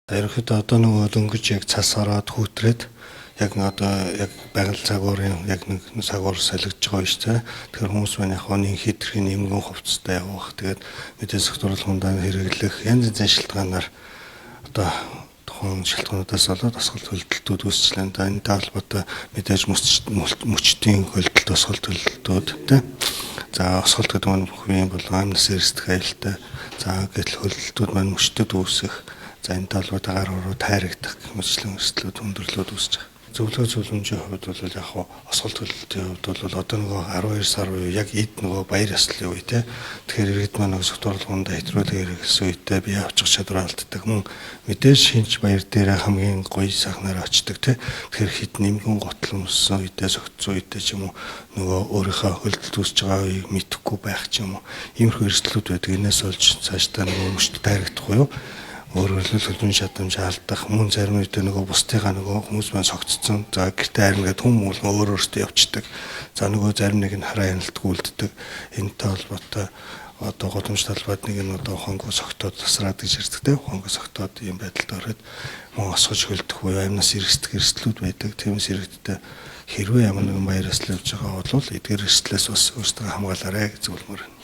Ерөнхийдөө одоо нөгөө дөнгөж яг цас ороод хүүтрээд яг одоо яг байгаль цагуурын яг нэг цагуур солигдож байгаа биш үү. Тэгэхээр хүмүүс маань яг оны хитрхийн нэмгэн хувцастай явах. Тэгээд мэдээ сектурал хундаа хэрэглэх янз янзын шалтгаанаар одоо тухайн шалтгаануудаас болоод асуулт хөлдөлтүүд үүсчлээ. Энэ талбарт мэдээж мөчтийн хөлдөлт асуулт хөлдөлтүүд тийм. За асуулт гэдэг нь бүхэн бол амнаас эрсдэх аюултай. За гэтэл хөлдөлтүүд маань мөчтөд үүсэх. За энэ талбарт агаар ороо тайрагдах гэмчлэн өрсөлдөлт өндөрлөд үүсэж байгаа. Зөвлөгөө зөвлөмжийн хувьд бол яг хуу асуулт хөлдөлтийн хувьд бол одоо нөгөө 12 сар үе яг эд нөгөө баяр ёслолын үе те. Тэгэхээр иргэд маань нөгөө сектурлгуунд хэтрүүлгээр гэсэн үедээ бие авчих чадвар алддаг. Мөн мэдээж шинж баяр дээр хамгийн гоё сайхнаар очдог те. Тэгэхээр хит нэмгэн готл өмссөн үедээ согтсон үедээ ч юм уу нөгөө өөрийнхөө хөлдөлт үүсэж байгаа үеийг мэдэхгүй байх ч юм уу. Иймэрхүү эрсдлүүд байдаг. Энээс олж цаашдаа нөгөө мөчт тайрагдахгүй юу? Өөрөөр хэлбэл хөлбөмбөгийн шатамж алдах, мөн зарим үедээ нөгөө бусдыгаа нөгөө хүмүүс маань согтцсон. За гэртээ харин гэдэг хүм муулган өөр өөртөө явчихдаг. За нөгөө зарим нэг нь хараа яналтг үлддэг. Энэтэй холбоотой одоо голомж талбайд нэг нь одоо хонгоо согтоод тасраад гэж ярьдаг те. Хонгоо согтоод ийм байдалд ороод мөн осгож хөлдөх буюу амнаас эрсдэх эрсдлүүд байдаг. Тиймээс иргэдтэй хэрвээ ямар нэгэн баяр ёслол явж байгаа бол эдгээр эрсдлээс бас өөрсдөө хамгаалаарай гэж зөвлөмөр.